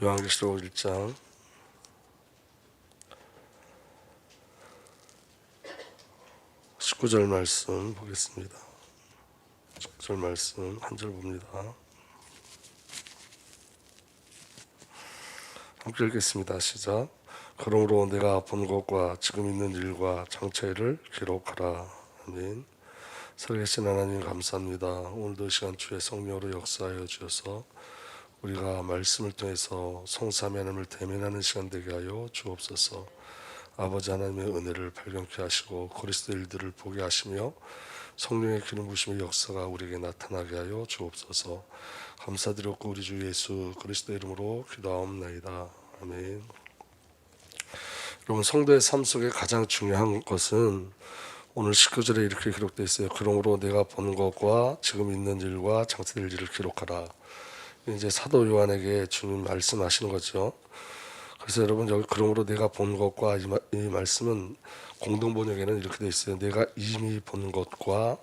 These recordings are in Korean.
요한계시록 1장 19절 말씀 보겠습니다. 19절 말씀 한 절 봅니다. 함께 읽겠습니다. 시작. 그러므로 내가 본 것과 지금 있는 일과 장차일을 기록하라. 아멘. 살아계신 하나님 감사합니다. 오늘도 시간 주의 성령으로 역사하여 주셔서 우리가 말씀을 통해서 성삼위 하나님을 대면하는 시간 되게 하여 주옵소서. 아버지 하나님의 은혜를 발견케 하시고 그리스도 일들을 보게 하시며 성령의 기름 부으심의 역사가 우리에게 나타나게 하여 주옵소서. 감사드렸고 우리 주 예수 그리스도 이름으로 기도하옵나이다. 아멘. 여러분, 성도의 삶 속에 가장 중요한 것은 오늘 19절에 이렇게 기록되어 있어요. 그러므로 내가 본 것과 지금 있는 일과 장차될 일을 기록하라. 이제 사도 요한에게 주님 말씀하시는 거죠. 그래서 여러분, 여기 그러므로 내가 본 것과 이 말씀은 공동 번역에는 이렇게 되어 있어요. 내가 이미 본 것과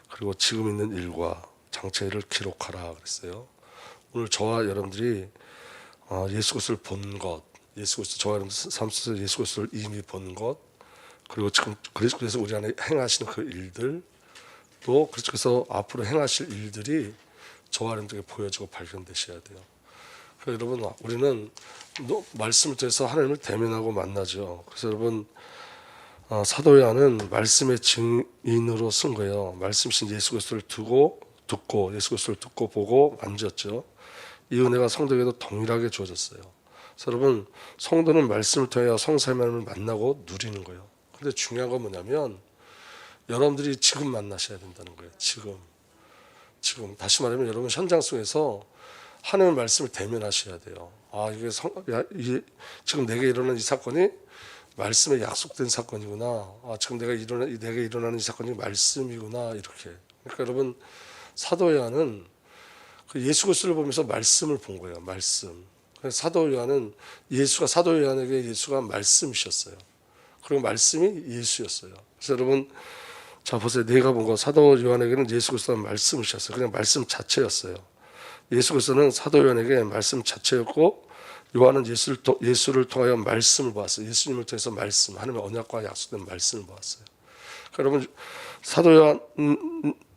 그리고 지금 있는 일과 장차일을 기록하라 그랬어요. 오늘 저와 여러분들이 예수 그리스도를 본 것, 예수 그리스도 저와 여러분 삶 속에서 예수 그리스도를 이미 본 것, 그리고 지금 그래서 우리 안에 행하시는 그 일들, 또 그래서 앞으로 행하실 일들이 저와 여러분들에게 보여지고 발견되셔야 돼요. 그래서 여러분, 우리는 말씀을 통해서 하나님을 대면하고 만나죠. 그래서 여러분, 사도 요한은 말씀의 증인으로 쓴 거예요. 말씀이신 예수 그리스도를 듣고 예수 그리스도를 듣고 보고 만졌죠. 이 은혜가 성도에게도 동일하게 주어졌어요. 그래서 여러분, 성도는 말씀을 통해 성삼위 하나님을 만나고 누리는 거예요. 근데 중요한 건 뭐냐면 여러분들이 지금 만나셔야 된다는 거예요. 지금 다시 말하면 여러분 현장 속에서 하나님의 말씀을 대면하셔야 돼요. 이게 지금 내게 일어난 이 사건이 말씀에 약속된 사건이구나. 지금 내게 일어나는 이 사건이 말씀이구나. 이렇게. 그러니까 여러분, 사도 요한은 그 예수 그리스도를 보면서 말씀을 본 거예요. 말씀. 사도 요한은 사도 요한에게 예수가 말씀이셨어요. 그리고 말씀이 예수였어요. 그래서 여러분, 자 보세요. 내가 본 거, 사도 요한에게는 예수 그리스도가 말씀이셨어요. 그냥 말씀 자체였어요. 예수 그리스도는 사도 요한에게 말씀 자체였고, 요한은 예수를 통하여 말씀을 보았어요. 예수님을 통해서 말씀, 하나님의 언약과 약속된 말씀을 보았어요. 그러니까 여러분,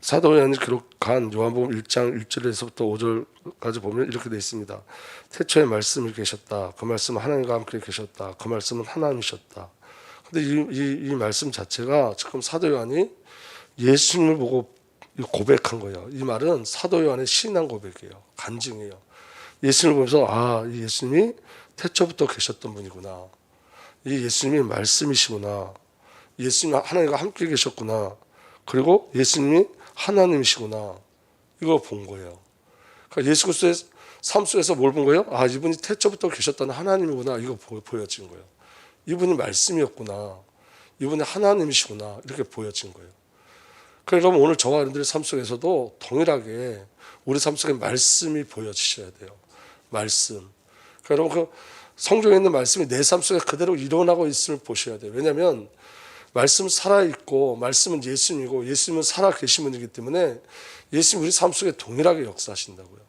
사도 요한이 기록한 요한복음 1장 1절에서부터 5절까지 보면 이렇게 되어 있습니다. 태초에 말씀이 계셨다. 그 말씀은 하나님과 함께 계셨다. 그 말씀은 하나님이셨다. 근데 이 말씀 자체가 지금 사도 요한이 예수님을 보고 고백한 거예요. 이 말은 사도 요한의 신앙 고백이에요. 간증이에요. 예수님을 보면서 이 예수님이 태초부터 계셨던 분이구나. 이 예수님이 말씀이시구나. 예수님 하나님과 함께 계셨구나. 그리고 예수님이 하나님이시구나. 이거 본 거예요. 그러니까 예수 그리스도의 삶 속에서 뭘 본 거예요? 이분이 태초부터 계셨다는 하나님이구나. 이거 보여진 거예요. 이분이 말씀이었구나. 이분이 하나님이시구나. 이렇게 보여진 거예요. 그러니까 여러분, 오늘 저와 여러분들의 삶 속에서도 동일하게 우리 삶 속에 말씀이 보여지셔야 돼요. 말씀. 그러니까 여러분, 그 성경에 있는 말씀이 내 삶 속에 그대로 일어나고 있음을 보셔야 돼요. 왜냐하면 말씀은 살아있고 말씀은 예수님이고 예수님은 살아계신 분이기 때문에 예수님이 우리 삶 속에 동일하게 역사하신다고요.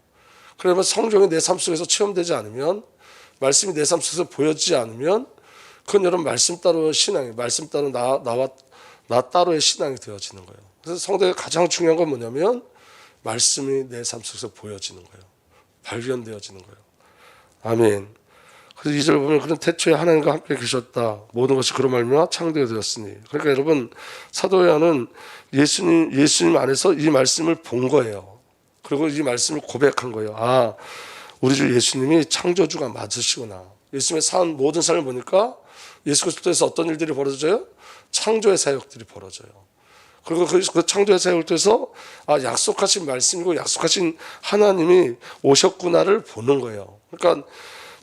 그러면 성경이 내 삶 속에서 체험되지 않으면, 말씀이 내 삶 속에서 보여지지 않으면, 그건 여러분 말씀 따로 신앙이에요. 말씀 따로 나 따로의 신앙이 되어지는 거예요. 그래서 성도의 가장 중요한 건 뭐냐면 말씀이 내 삶 속에서 보여지는 거예요. 발견되어지는 거예요. 아멘. 그래서 2절 보면 그런 태초에 하나님과 함께 계셨다. 모든 것이 그로 말미암아 창조되었으니. 그러니까 여러분, 사도 요한은 예수님 안에서 이 말씀을 본 거예요. 그리고 이 말씀을 고백한 거예요. 우리 주 예수님이 창조주가 맞으시구나. 예수님의 모든 삶을 보니까 예수 그리스도에서 어떤 일들이 벌어져요? 창조의 사역들이 벌어져요. 그리고 그 창조의 사역을 통해서 약속하신 말씀이고 약속하신 하나님이 오셨구나를 보는 거예요. 그러니까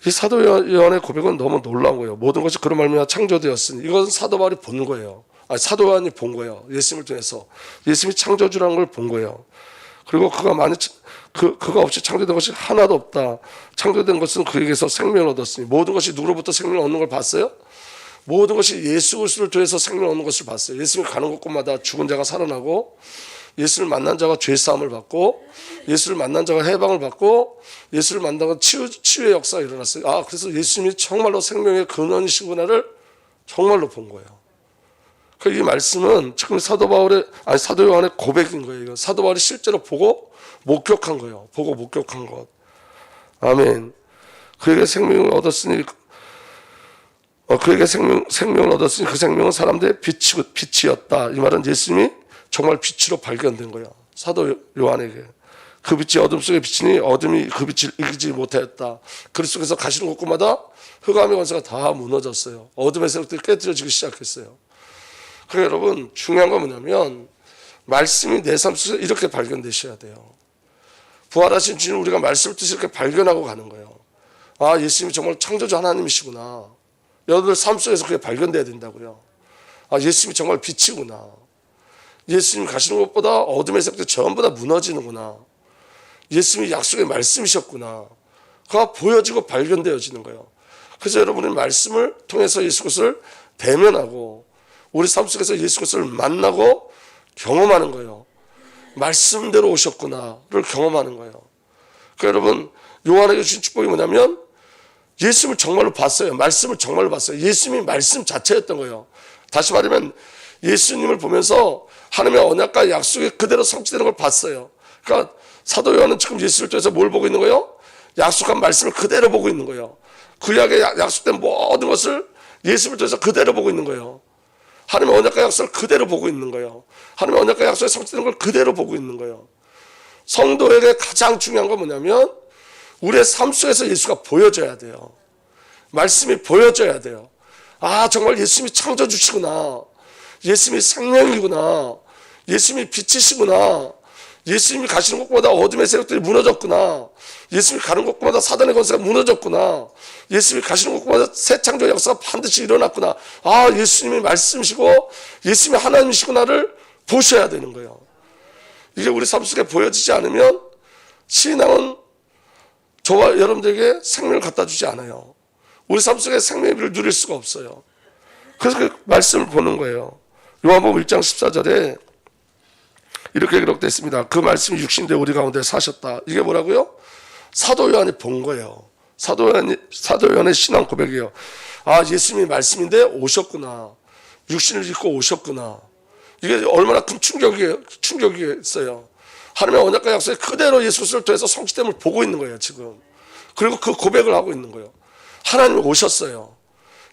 이 사도 요한의 고백은 너무 놀라운 거예요. 모든 것이 그런 말미암아 창조되었으니. 이건 사도 바울이 본 거예요. 사도 요한이 본 거예요. 예수님을 통해서 예수님이 창조주라는 걸 본 거예요. 그리고 그가 없이 창조된 것이 하나도 없다. 창조된 것은 그에게서 생명을 얻었으니. 모든 것이 누구로부터 생명을 얻는 걸 봤어요? 모든 것이 예수 그리스도를 통해서 생명을 얻는 것을 봤어요. 예수님이 가는 곳곳마다 죽은 자가 살아나고 예수를 만난 자가 죄사함을 받고, 예수를 만난 자가 해방을 받고, 예수를 만난 자가 치유의 역사가 일어났어요. 아, 그래서 예수님이 정말로 생명의 근원이시구나를 정말로 본 거예요. 이 말씀은 지금 사도 요한의 고백인 거예요. 사도 바울이 실제로 보고 목격한 거예요. 보고 목격한 것. 아멘. 그에게 생명을 얻었으니 그 생명은 사람들의 빛이었다. 이 말은 예수님이 정말 빛으로 발견된 거예요. 사도 요한에게. 그 빛이 어둠 속에 비치니 어둠이 그 빛을 이기지 못하였다. 그 속에서 가시는 곳마다 흑암의 권세가 다 무너졌어요. 어둠의 세력들이 깨뜨려지기 시작했어요. 그러니까 여러분, 중요한 건 뭐냐면 말씀이 내 삶 속에서 이렇게 발견되셔야 돼요. 부활하신 주님, 우리가 말씀을 뜻이 이렇게 발견하고 가는 거예요. 아, 예수님이 정말 창조주 하나님이시구나. 여러분들 삶 속에서 그게 발견돼야 된다고요. 아, 예수님이 정말 빛이구나. 예수님이 가시는 것보다 어둠의 세력들이 전부 다 무너지는구나. 예수님이 약속의 말씀이셨구나. 그가 보여지고 발견되어지는 거예요. 그래서 여러분의 말씀을 통해서 예수 그리스도를 대면하고 우리 삶 속에서 예수 그리스도를 만나고 경험하는 거예요. 말씀대로 오셨구나를 경험하는 거예요. 그러니까 여러분, 요한에게 주신 축복이 뭐냐면 예수님을 정말로 봤어요. 말씀을 정말로 봤어요. 예수님이 말씀 자체였던 거예요. 다시 말하면 예수님을 보면서 하나님의 언약과 약속이 그대로 성취되는 걸 봤어요. 그러니까 사도 요한은 지금 예수를 통해서 뭘 보고 있는 거예요? 약속한 말씀을 그대로 보고 있는 거예요. 구약에 약속된 모든 것을 예수를 통해서 그대로 보고 있는 거예요. 하나님의 언약과 약속을 그대로 보고 있는 거예요. 하나님의 언약과 약속이 성취되는 걸 그대로 보고 있는 거예요. 성도에게 가장 중요한 건 뭐냐면 우리의 삶 속에서 예수가 보여져야 돼요. 말씀이 보여져야 돼요. 아, 정말 예수님이 창조주시구나. 예수님이 생명이구나. 예수님이 빛이시구나. 예수님이 가시는 곳마다 어둠의 세력들이 무너졌구나. 예수님이 가는 곳마다 사단의 권세가 무너졌구나. 예수님이 가시는 곳마다 새 창조 역사가 반드시 일어났구나. 아, 예수님이 말씀이시고 예수님이 하나님이시구나를 보셔야 되는 거예요. 이게 우리 삶 속에 보여지지 않으면 신앙은 저와 여러분들에게 생명을 갖다 주지 않아요. 우리 삶 속에 생명을 누릴 수가 없어요. 그래서 그 말씀을 보는 거예요. 요한복음 1장 14절에 이렇게 기록되어 있습니다. 그 말씀이 육신되 우리 가운데 사셨다. 이게 뭐라고요? 사도 요한이 본 거예요. 사도 요한의 신앙 고백이에요. 아, 예수님이 말씀인데 오셨구나. 육신을 입고 오셨구나. 이게 얼마나 큰 충격이었어요. 하나님의 언약과 약속이 그대로 예수 그리스도를 통해서 성취됨을 보고 있는 거예요, 지금. 그리고 그 고백을 하고 있는 거예요. 하나님이 오셨어요.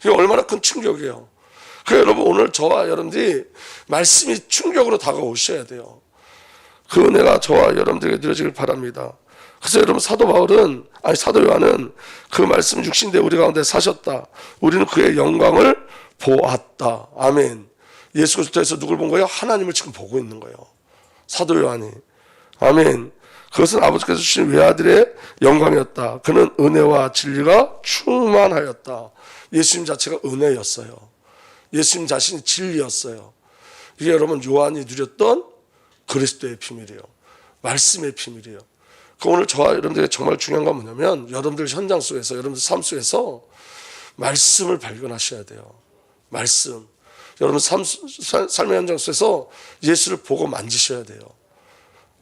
이게 얼마나 큰 충격이에요. 그래서 여러분, 오늘 저와 여러분들이 말씀이 충격으로 다가오셔야 돼요. 그 은혜가 저와 여러분들에게 누려지길 바랍니다. 그래서 여러분, 사도 요한은 그 말씀 육신대 우리 가운데 사셨다. 우리는 그의 영광을 보았다. 아멘. 예수 그리스도에서 누굴 본 거예요? 하나님을 지금 보고 있는 거예요. 사도 요한이. 아멘. 그것은 아버지께서 주신 외아들의 영광이었다. 그는 은혜와 진리가 충만하였다. 예수님 자체가 은혜였어요. 예수님 자신이 진리였어요. 이게 여러분 요한이 누렸던 그리스도의 비밀이에요. 말씀의 비밀이에요. 오늘 저와 여러분들에게 정말 중요한 건 뭐냐면 여러분들 현장 속에서, 여러분들 삶 속에서 말씀을 발견하셔야 돼요. 말씀. 여러분 삶의 현장 속에서 예수를 보고 만지셔야 돼요.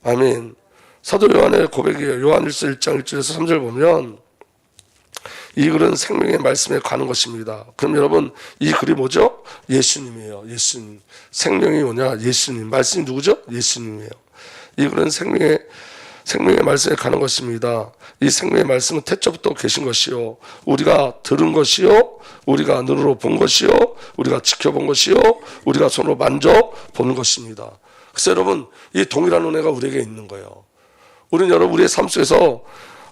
아멘. 사도 요한의 고백이에요. 요한일서 1장 1절에서 3절 보면 이 글은 생명의 말씀에 관한 것입니다. 그럼 여러분, 이 글이 뭐죠? 예수님이에요. 예수님. 생명이 뭐냐? 예수님. 말씀이 누구죠? 예수님이에요. 이 글은 생명의 말씀에 관한 것입니다. 이 생명의 말씀은 태초부터 계신 것이요, 우리가 들은 것이요, 우리가 눈으로 본 것이요, 우리가 지켜본 것이요, 우리가 손으로 만져본 것입니다. 그래서 여러분, 이 동일한 은혜가 우리에게 있는 거예요. 우리는 여러분, 우리의 삶 속에서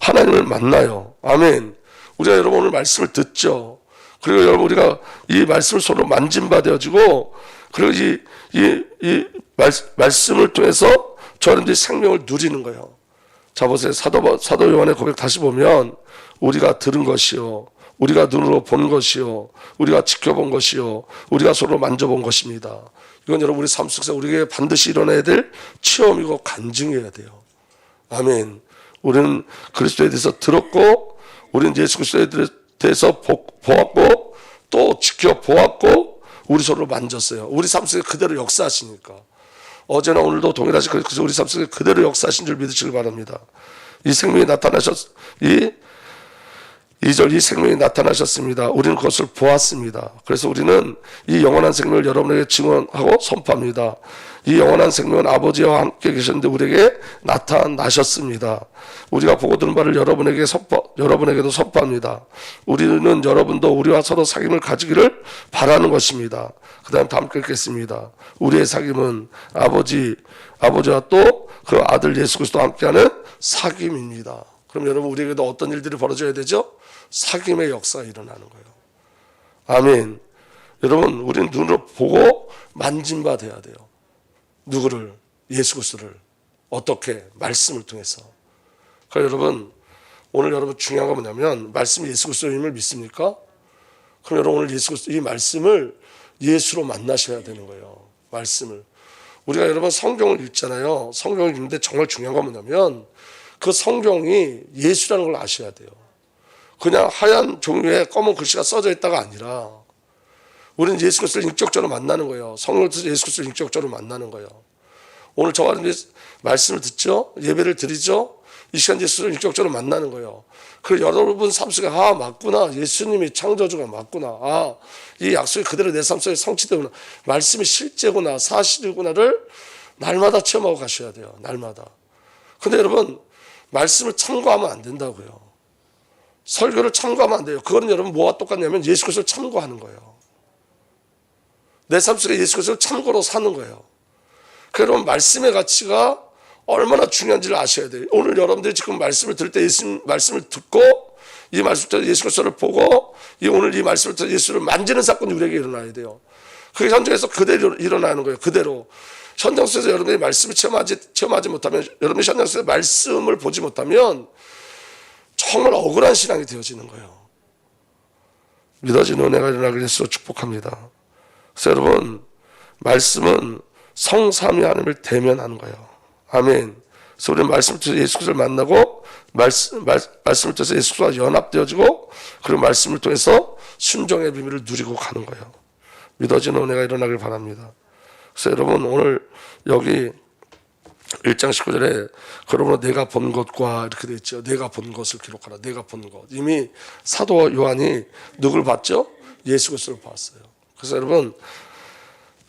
하나님을 만나요. 아멘. 우리가 여러분 오늘 말씀을 듣죠. 그리고 여러분, 우리가 이 말씀을 서로 만짐받아지고, 그리고 이 말씀을 통해서 저희들이 생명을 누리는 거예요. 자, 보세요. 사도 요한의 고백 다시 보면, 우리가 들은 것이요, 우리가 눈으로 본 것이요, 우리가 지켜본 것이요, 우리가 서로 만져본 것입니다. 이건 여러분, 우리 삶 속에서 우리에게 반드시 일어나야 될 체험이고 간증이어야 돼요. 아멘. 우리는 그리스도에 대해서 들었고, 우리는 예수 그리스도에 대해서 보았고, 또 지켜보았고, 우리 서로 만졌어요. 우리 삶 속에 그대로 역사하시니까. 어제나 오늘도 동일하신 그래서 우리 삶 속에 그대로 역사하신 줄 믿으시길 바랍니다. 이 생명이 이 생명이 나타나셨습니다. 우리는 그것을 보았습니다. 그래서 우리는 이 영원한 생명을 여러분에게 증언하고 선포합니다. 이 영원한 생명은 아버지와 함께 계셨는데 우리에게 나타나셨습니다. 우리가 보고 들은 바를 여러분에게도 선포합니다. 우리는 여러분도 우리와 서로 사귐을 가지기를 바라는 것입니다. 그 다음 다 함께 읽겠습니다. 우리의 사귐은 아버지와 또 그 아들 예수 그리스도와 함께하는 사귐입니다. 그럼 여러분 우리에게도 어떤 일들이 벌어져야 되죠? 사귐의 역사가 일어나는 거예요. 아멘. 여러분 우리는 눈으로 보고 만진 바 돼야 돼요. 누구를? 예수 그리스도를. 어떻게? 말씀을 통해서. 그러니까 여러분 오늘 여러분 중요한 건 뭐냐면 말씀이 예수 그리스도임을 믿습니까? 그럼 여러분 오늘 예수 그리스도 이 말씀을 예수로 만나셔야 되는 거예요. 말씀을. 우리가 여러분 성경을 읽잖아요. 성경을 읽는데 정말 중요한 건 뭐냐면 그 성경이 예수라는 걸 아셔야 돼요. 그냥 하얀 종이에 검은 글씨가 써져 있다가 아니라 우리는 예수 그리스도를 인격적으로 만나는 거예요. 성령을 통해서 예수 그리스도를 인격적으로 만나는 거예요. 오늘 저와 말씀을 듣죠. 예배를 드리죠. 이 시간 예수를 인격적으로 만나는 거예요. 그리고 여러분 삶 속에 맞구나. 예수님이 창조주가 맞구나. 이 약속이 그대로 내 삶 속에 성취되구나. 말씀이 실제구나. 사실이구나를 날마다 체험하고 가셔야 돼요. 날마다. 근데 여러분 말씀을 참고하면 안 된다고요. 설교를 참고하면 안 돼요. 그거는 여러분 뭐와 똑같냐면 예수 그리스도를 참고하는 거예요. 내 삶 속에 예수 그리스도를 참고로 사는 거예요. 그러면 말씀의 가치가 얼마나 중요한지를 아셔야 돼요. 오늘 여러분들이 지금 말씀을 들을 때 예수 말씀을 듣고 이 말씀을 통해 예수 그리스도를 보고 오늘 이 말씀을 통해 예수를 만지는 사건이 우리에게 일어나야 돼요. 그게 현장에서 그대로 일어나는 거예요. 그대로. 현장 속에서 여러분들이 말씀을 체험하지 못하면 여러분이 현장 속에서 말씀을 보지 못하면 정말 억울한 신앙이 되어지는 거예요. 믿어지는 은혜가 일어나길 예수로 축복합니다. 그래서 여러분 말씀은 성삼위 하나님을 대면하는 거예요. 아멘. 그래서 우리는 말씀을 통해서 예수 그리스도를 만나고 말씀을 통해서 예수 그리스도와 연합되어지고 그리고 말씀을 통해서 순종의 비밀을 누리고 가는 거예요. 믿어지는 은혜가 일어나길 바랍니다. 그래서 여러분 오늘 여기 1장 19절에 그러므로 내가 본 것과 이렇게 되어 있죠. 내가 본 것을 기록하라. 내가 본 것. 이미 사도 요한이 누굴 봤죠? 예수 그리스도를 봤어요. 그래서 여러분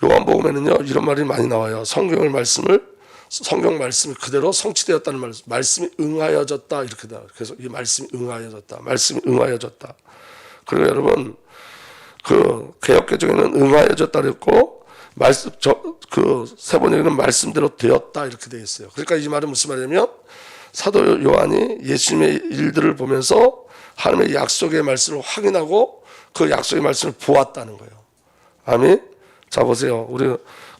요한복음에는요 이런 말이 많이 나와요. 성경 말씀이 그대로 성취되었다는 말씀이 응하여졌다 이렇게 돼요. 그래서 이 말씀이 응하여졌다. 그리고 여러분 그 개역개정에는 응하여졌다 그랬고 그 세번역에는 말씀대로 되었다 이렇게 되어 있어요. 그러니까 이 말은 무슨 말이냐면 사도 요한이 예수님의 일들을 보면서 하나님의 약속의 말씀을 확인하고 그 약속의 말씀을 보았다는 거예요. 아멘. 자 보세요. 우리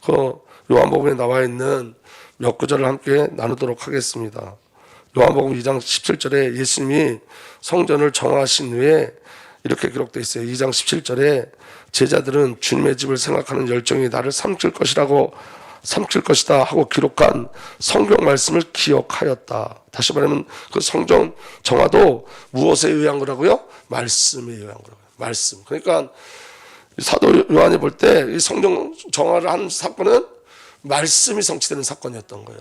그 요한복음에 나와 있는 몇 구절을 함께 나누도록 하겠습니다. 요한복음 2장 17절에 예수님이 성전을 정하신 후에 이렇게 기록되어 있어요. 2장 17절에 제자들은 주님의 집을 생각하는 열정이 나를 삼킬 것이다 하고 기록한 성경 말씀을 기억하였다. 다시 말하면 그 성경 정화도 무엇에 의한 거라고요? 말씀에 의한 거라고요. 말씀. 그러니까 사도 요한이 볼 때 이 성경 정화를 한 사건은 말씀이 성취되는 사건이었던 거예요.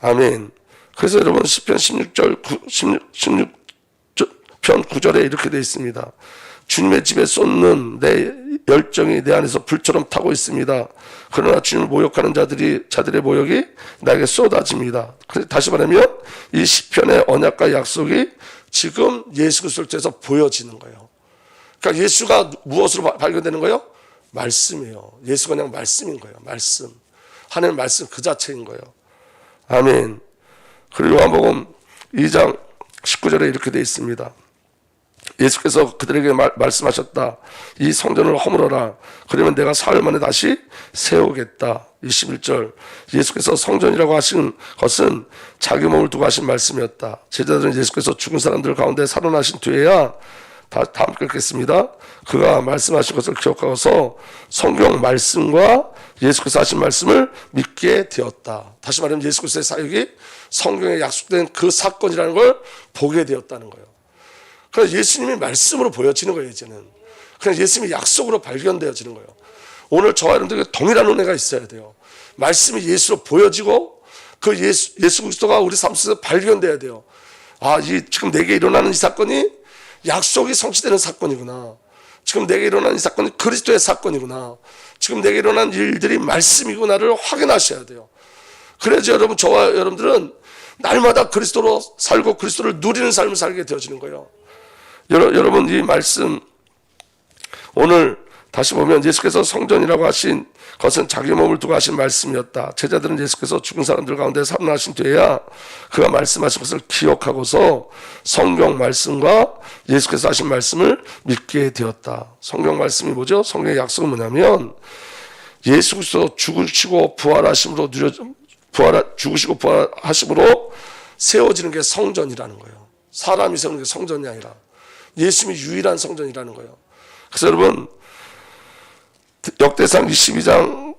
아멘. 그래서 여러분 시편 16편 9절에 이렇게 되어 있습니다. 주님의 집에 쏟는 내 열정이 내 안에서 불처럼 타고 있습니다. 그러나 주님을 모욕하는 자들의 모욕이 나에게 쏟아집니다. 다시 말하면 이 시편의 언약과 약속이 지금 예수 그리스도를 통해서 보여지는 거예요. 그러니까 예수가 무엇으로 발견되는 거예요? 말씀이에요. 예수가 그냥 말씀인 거예요. 말씀. 하나님 말씀 그 자체인 거예요. 아멘. 그리고 요한복음 2장 19절에 이렇게 되어 있습니다. 예수께서 그들에게 말씀하셨다. 이 성전을 허물어라. 그러면 내가 사흘 만에 다시 세우겠다. 21절 예수께서 성전이라고 하신 것은 자기 몸을 두고 하신 말씀이었다. 제자들은 예수께서 죽은 사람들 가운데 살아나신 뒤에야 다 함께 읽겠습니다. 그가 말씀하신 것을 기억하고서 성경 말씀과 예수께서 하신 말씀을 믿게 되었다. 다시 말하면 예수 그리스도의 사역이 성경에 약속된 그 사건이라는 걸 보게 되었다는 거예요. 그래서 예수님이 말씀으로 보여지는 거예요. 이제는 그냥 예수님이 약속으로 발견되어지는 거예요. 오늘 저와 여러분들에게 동일한 은혜가 있어야 돼요. 말씀이 예수로 보여지고 그 예수 그리스도가 우리 삶 속에서 발견돼야 돼요. 아, 지금 내게 일어나는 이 사건이 약속이 성취되는 사건이구나. 지금 내게 일어나는 이 사건이 그리스도의 사건이구나. 지금 내게 일어난 일들이 말씀이구나를 확인하셔야 돼요. 그래야지 여러분, 저와 여러분들은 날마다 그리스도로 살고 그리스도를 누리는 삶을 살게 되어지는 거예요. 여러분, 이 말씀 오늘 다시 보면 예수께서 성전이라고 하신 것은 자기 몸을 두고 하신 말씀이었다. 제자들은 예수께서 죽은 사람들 가운데 살아나신 뒤에야 그가 말씀하신 것을 기억하고서 성경 말씀과 예수께서 하신 말씀을 믿게 되었다. 성경 말씀이 뭐죠? 성경의 약속은 뭐냐면 예수 그리스도 죽으시고 부활하심으로 죽으시고 부활하심으로 세워지는 게 성전이라는 거예요. 사람이 세우는 게 성전이 아니라 예수님이 유일한 성전이라는 거예요. 그래서 여러분, 역대상 22장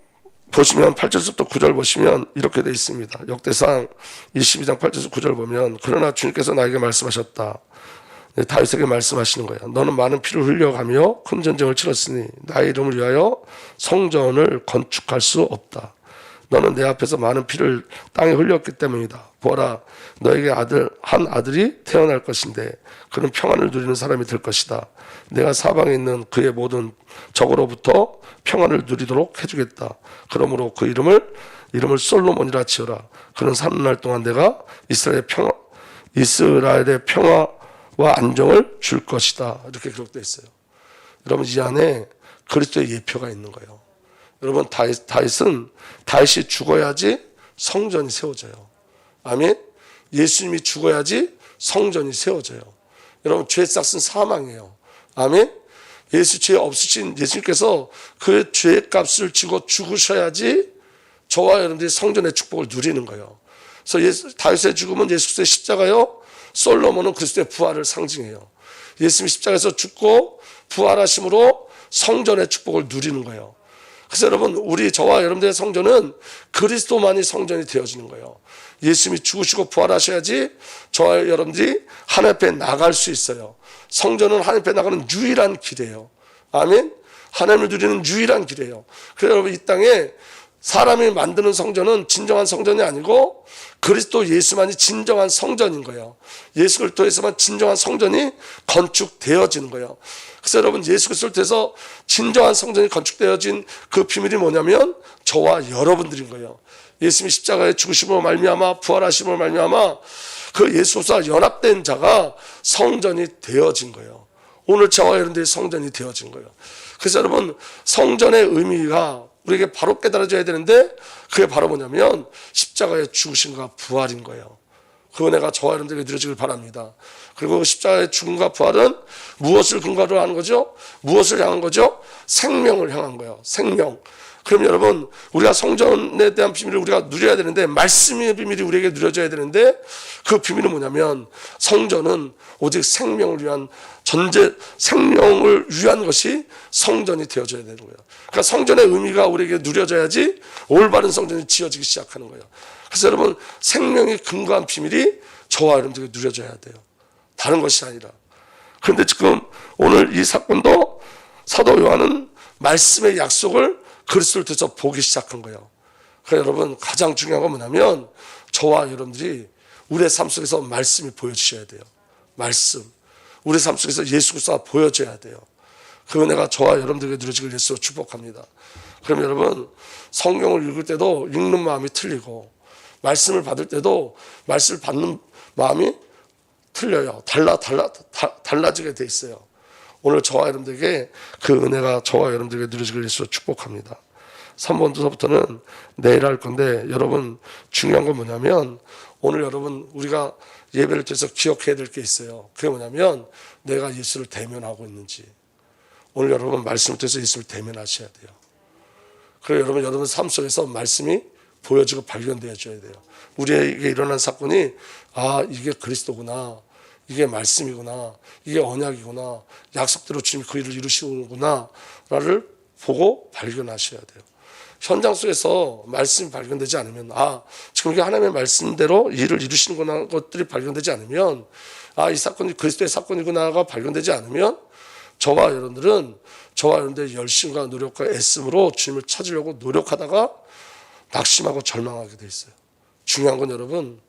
보시면 8절부터 9절 보시면 이렇게 되어 있습니다. 역대상 22장 8절에서 9절 보면 그러나 주님께서 나에게 말씀하셨다. 다윗에게 말씀하시는 거예요. 너는 많은 피를 흘려가며 큰 전쟁을 치렀으니 나의 이름을 위하여 성전을 건축할 수 없다. 너는 내 앞에서 많은 피를 땅에 흘렸기 때문이다. 보아라, 너에게 한 아들이 태어날 것인데 그는 평안을 누리는 사람이 될 것이다. 내가 사방에 있는 그의 모든 적으로부터 평안을 누리도록 해주겠다. 그러므로 그 이름을 솔로몬이라 지어라. 그는 사는 날 동안 내가 이스라엘의 평화와 안정을 줄 것이다. 이렇게 기록되어 있어요. 여러분, 이 안에 그리스도의 예표가 있는 거예요. 여러분, 다윗이 죽어야지 성전이 세워져요. 아멘. 예수님이 죽어야지 성전이 세워져요. 여러분, 죄 싹은 사망이에요. 아멘. 예수 죄 없으신 예수님께서 그 죄의 값을 지고 죽으셔야지 저와 여러분들이 성전의 축복을 누리는 거예요. 그래서 다윗의 죽음은 예수 그리스도의 십자가요, 솔로몬은 그리스도의 부활을 상징해요. 예수님이 십자가에서 죽고 부활하심으로 성전의 축복을 누리는 거예요. 그래서 여러분, 저와 여러분들의 성전은 그리스도만이 성전이 되어지는 거예요. 예수님이 죽으시고 부활하셔야지 저와 여러분들이 하나님 앞에 나갈 수 있어요. 성전은 하나님 앞에 나가는 유일한 길이에요. 아멘. 하나님을 누리는 유일한 길이에요. 그래서 여러분, 이 땅에 사람이 만드는 성전은 진정한 성전이 아니고 그리스도 예수만이 진정한 성전인 거예요. 예수 그리스도에서만 진정한 성전이 건축되어지는 거예요. 그래서 여러분, 예수 그리스도를 통해서 진정한 성전이 건축되어진 그 비밀이 뭐냐면 저와 여러분들인 거예요. 예수님이 십자가에 죽으심으로 말미암아 부활하심으로 말미암아 그 예수와 연합된 자가 성전이 되어진 거예요. 오늘 저와 여러분들이 성전이 되어진 거예요. 그래서 여러분, 성전의 의미가 우리에게 바로 깨달아져야 되는데 그게 바로 뭐냐면 십자가의 죽으심과 부활인 거예요. 그 은혜가 저와 여러분들에게 누려지길 바랍니다. 그리고 십자가의 죽음과 부활은 무엇을 근거로 하는 거죠? 무엇을 향한 거죠? 생명을 향한 거예요. 생명. 그럼 여러분, 우리가 성전에 대한 비밀을 우리가 누려야 되는데, 말씀의 비밀이 우리에게 누려져야 되는데, 그 비밀은 뭐냐면 성전은 오직 생명을 위한 생명을 위한 것이 성전이 되어져야 되는 거예요. 그러니까 성전의 의미가 우리에게 누려져야지 올바른 성전이 지어지기 시작하는 거예요. 그래서 여러분, 생명이 근거한 비밀이 저와 여러분들에게 누려져야 돼요. 다른 것이 아니라. 그런데 지금 오늘 이 사건도 사도 요한은 말씀의 약속을 그리스도를 통해서 보기 시작한 거예요. 그러니까 여러분, 가장 중요한 건 뭐냐면 저와 여러분들이 우리의 삶 속에서 말씀이 보여주셔야 돼요. 말씀. 우리 삶 속에서 예수 그리스도가 보여져야 돼요. 그 은혜가 저와 여러분들에게 누려지길 예수로 축복합니다. 그럼 여러분, 성경을 읽을 때도 읽는 마음이 틀리고 말씀을 받을 때도 말씀을 받는 마음이 틀려요. 달라지게 돼 있어요. 오늘 저와 여러분들에게 그 은혜가 저와 여러분들에게 누려지길 예수로 축복합니다. 3번부터는 내일 할 건데, 여러분, 중요한 건 뭐냐면 오늘 여러분, 우리가 예배를 통해서 기억해야 될 게 있어요. 그게 뭐냐면 내가 예수를 대면하고 있는지. 오늘 여러분, 말씀을 통해서 예수를 대면하셔야 돼요. 그리고 여러분 삶 속에서 말씀이 보여지고 발견되어져야 돼요. 우리에게 일어난 사건이 이게 그리스도구나, 이게 말씀이구나, 이게 언약이구나, 약속대로 주님이 그 일을 이루시는구나 라를 보고 발견하셔야 돼요. 현장 속에서 말씀이 발견되지 않으면 지금 이게 하나님의 말씀대로 일을 이루시는구나 것들이 발견되지 않으면 이 사건이 그리스도의 사건이구나가 발견되지 않으면 저와 여러분들의 열심과 노력과 애씀으로 주님을 찾으려고 노력하다가 낙심하고 절망하게 돼 있어요. 중요한 건 여러분,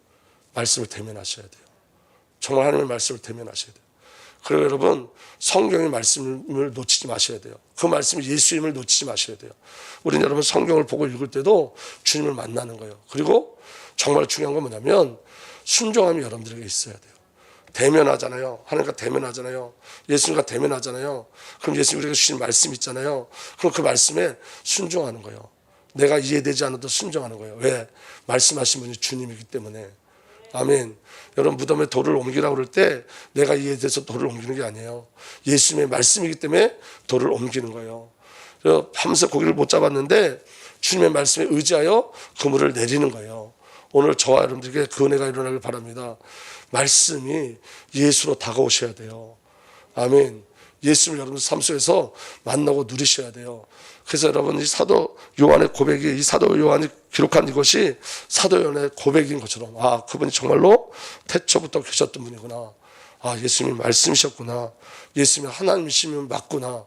말씀을 대면하셔야 돼요. 정말 하나님의 말씀을 대면하셔야 돼요. 그리고 여러분, 성경의 말씀을 놓치지 마셔야 돼요. 그 말씀이 예수님을 놓치지 마셔야 돼요. 우리는 여러분 성경을 보고 읽을 때도 주님을 만나는 거예요. 그리고 정말 중요한 건 뭐냐면 순종함이 여러분들에게 있어야 돼요. 대면하잖아요. 하나님과 대면하잖아요. 예수님과 대면하잖아요. 그럼 예수님 우리가 주신 말씀 있잖아요. 그럼 그 말씀에 순종하는 거예요. 내가 이해되지 않아도 순종하는 거예요. 왜? 말씀하신 분이 주님이기 때문에. 아멘. 여러분 무덤에 돌을 옮기라고 그럴 때 내가 이해돼서 돌을 옮기는 게 아니에요. 예수님의 말씀이기 때문에 돌을 옮기는 거예요. 밤새 고기를 못 잡았는데 주님의 말씀에 의지하여 그물을 내리는 거예요. 오늘 저와 여러분들에게 그 은혜가 일어나길 바랍니다. 말씀이 예수로 다가오셔야 돼요. 아멘. 예수를 여러분 삶 속에서 만나고 누리셔야 돼요. 그래서 여러분 이 사도 요한의 고백이, 이 사도 요한이 기록한 이것이 사도 요한의 고백인 것처럼, 아, 그분이 정말로 태초부터 계셨던 분이구나. 아, 예수님이 말씀이셨구나. 예수님이 하나님이시면 맞구나.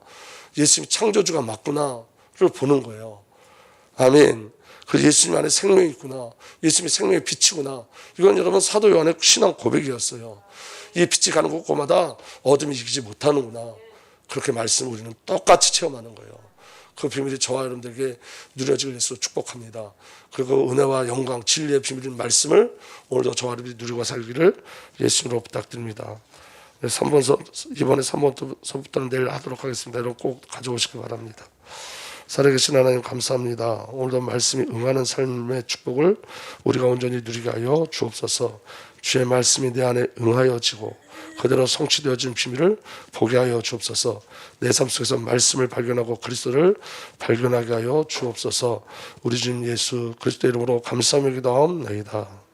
예수님이 창조주가 맞구나를 보는 거예요. 아멘. 그 예수님 안에 생명이 있구나. 예수님이 생명의 빛이구나. 이건 여러분 사도 요한의 신앙 고백이었어요. 이 빛이 가는 곳마다 어둠이 이기지 못하는구나. 그렇게 말씀을 우리는 똑같이 체험하는 거예요. 그 비밀이 저와 여러분들에게 누려지길 예수로 축복합니다. 그리고 은혜와 영광, 진리의 비밀인 말씀을 오늘도 저와 여러분들이 누리고 살기를 예수님으로 부탁드립니다. 이번에 3번서부터는 내일 하도록 하겠습니다. 여러분 꼭 가져오시기 바랍니다. 살아계신 하나님 감사합니다. 오늘도 말씀이 응하는 삶의 축복을 우리가 온전히 누리게 하여 주옵소서. 주의 말씀이 내 안에 응하여지고 그대로 성취되어진 비밀을 보게 하여 주옵소서. 내 삶 속에서 말씀을 발견하고 그리스도를 발견하게 하여 주옵소서. 우리 주님 예수 그리스도 이름으로 감사하며 기도하옵나이다.